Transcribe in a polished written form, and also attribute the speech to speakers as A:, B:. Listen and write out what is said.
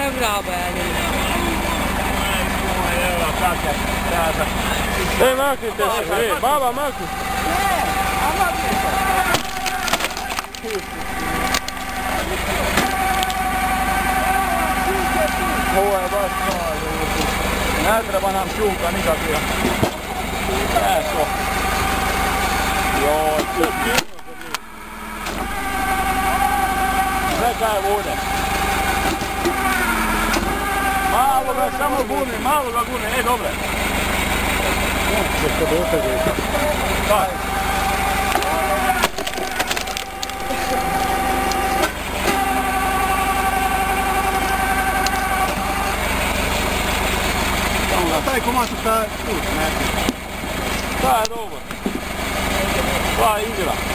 A: je bravo, Eli.
B: Evo, kakve, sada.
C: Maknite se, baba, makni.
A: Ne, a maknite.
B: Ovo je baš stvarno. Ne treba nam šunka nikakvija. Eto. Joj, sve kaj je vode. Malo ga samo gune, malo ga gune, dobre. Daj. Taj komad šta je tu, ne? Šta je dobro? Šta je igra?